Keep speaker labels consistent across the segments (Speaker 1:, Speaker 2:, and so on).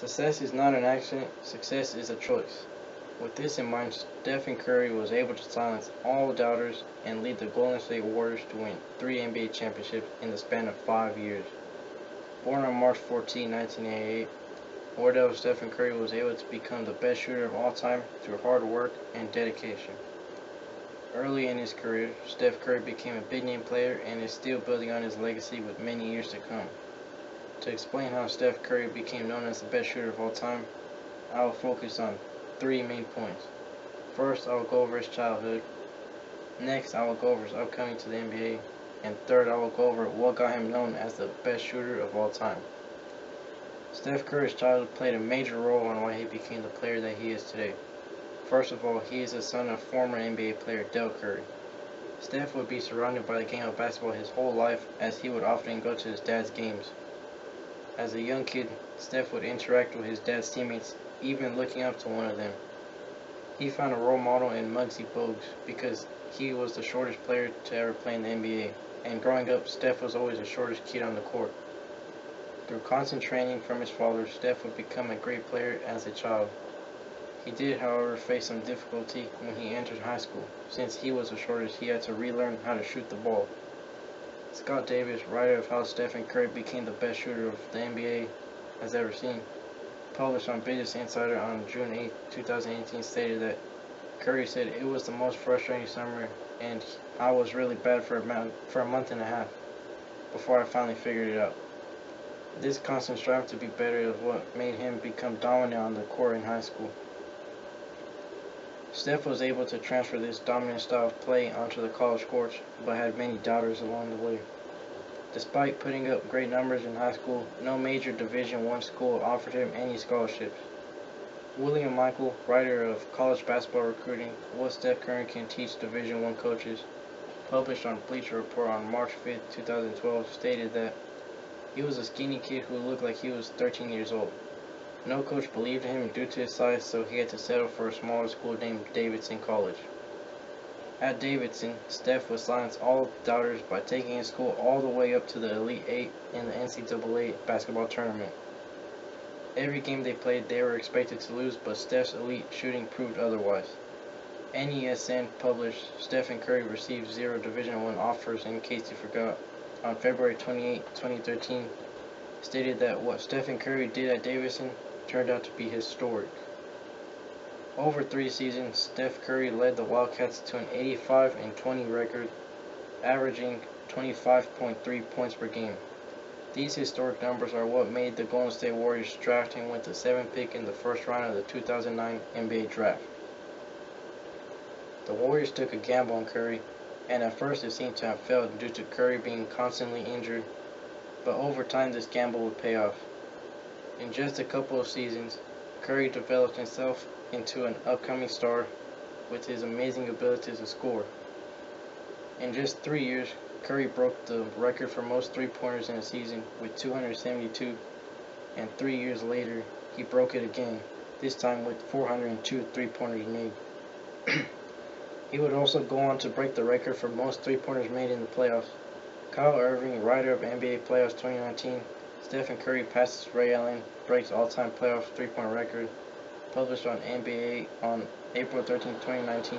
Speaker 1: Success is not an accident, success is a choice. With this in mind, Stephen Curry was able to silence all doubters and lead the Golden State Warriors to win 3 NBA championships in the span of 5 years. Born on March 14, 1988, Wardell Stephen Curry was able to become the best shooter of all time through hard work and dedication. Early in his career, Steph Curry became a big-name player and is still building on his legacy with many years to come. To explain how Steph Curry became known as the best shooter of all time, I will focus on 3 main points. First, I will go over his childhood. Next, I will go over his upcoming to the NBA. And third, I will go over what got him known as the best shooter of all time. Steph Curry's childhood played a major role on why he became the player that he is today. First of all, he is the son of former NBA player Del Curry. Steph would be surrounded by the game of basketball his whole life, as he would often go to his dad's games. As a young kid, Steph would interact with his dad's teammates, even looking up to one of them. He found a role model in Muggsy Bogues because he was the shortest player to ever play in the NBA, and growing up, Steph was always the shortest kid on the court. Through constant training from his father, Steph would become a great player as a child. He did, however, face some difficulty when he entered high school. Since he was the shortest, he had to relearn how to shoot the ball. Scott Davis, writer of How Stephen Curry Became the Best Shooter of the NBA Has Ever Seen, published on Business Insider on June 8, 2018, stated that Curry said, "It was the most frustrating summer, and I was really bad for a month and a half before I finally figured it out." This constant strive to be better is what made him become dominant on the court in high school. Steph was able to transfer this dominant style of play onto the college courts, but had many doubters along the way. Despite putting up great numbers in high school, no major Division I school offered him any scholarships. William Michael, writer of College Basketball Recruiting: What Steph Curry Can Teach Division I Coaches, published on Bleacher Report on March 5, 2012, stated that he was a skinny kid who looked like he was 13 years old. No coach believed in him due to his size, so he had to settle for a smaller school named Davidson College. At Davidson, Steph would silence all doubters by taking his school all the way up to the Elite Eight in the NCAA basketball tournament. Every game they played, they were expected to lose, but Steph's elite shooting proved otherwise. NESN published Stephen Curry received 0 Division I offers, in case you forgot, on February 28, 2013, stated that what Stephen Curry did at Davidson turned out to be historic. Over 3 seasons, Steph Curry led the Wildcats to an 85-20 record, averaging 25.3 points per game. These historic numbers are what made the Golden State Warriors draft him with the 7th pick in the first round of the 2009 NBA Draft. The Warriors took a gamble on Curry, and at first it seemed to have failed due to Curry being constantly injured, but over time this gamble would pay off. In just a couple of seasons, Curry developed himself into an upcoming star with his amazing ability to score. In just 3 years, Curry broke the record for most three-pointers in a season with 272, and 3 years later, he broke it again, this time with 402 three-pointers made. He would also go on to break the record for most three-pointers made in the playoffs. Kyle Irving, writer of NBA Playoffs 2019, Stephen Curry passes Ray Allen, breaks all-time playoff three-point record, published on NBA on April 13, 2019,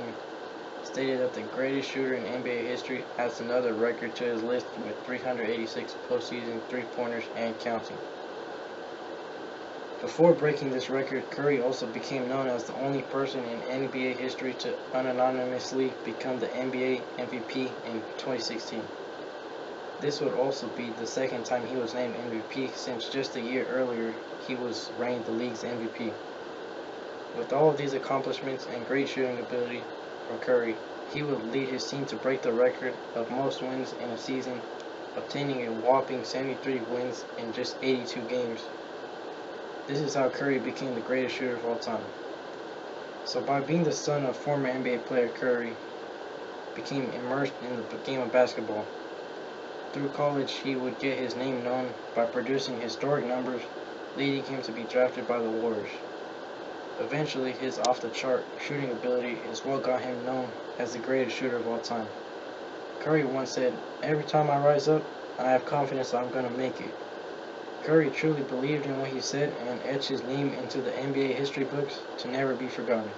Speaker 1: stated that the greatest shooter in NBA history adds another record to his list with 386 postseason three-pointers and counting. Before breaking this record, Curry also became known as the only person in NBA history to unanimously become the NBA MVP in 2016. This would also be the second time he was named MVP, since just a year earlier he was ranked the league's MVP. With all of these accomplishments and great shooting ability from Curry, he would lead his team to break the record of most wins in a season, obtaining a whopping 73 wins in just 82 games. This is how Curry became the greatest shooter of all time. So by being the son of former NBA player, Curry became immersed in the game of basketball. Through college, he would get his name known by producing historic numbers, leading him to be drafted by the Warriors. Eventually, his off-the-chart shooting ability is what got him known as the greatest shooter of all time. Curry once said, "Every time I rise up, I have confidence I'm going to make it." Curry truly believed in what he said and etched his name into the NBA history books to never be forgotten.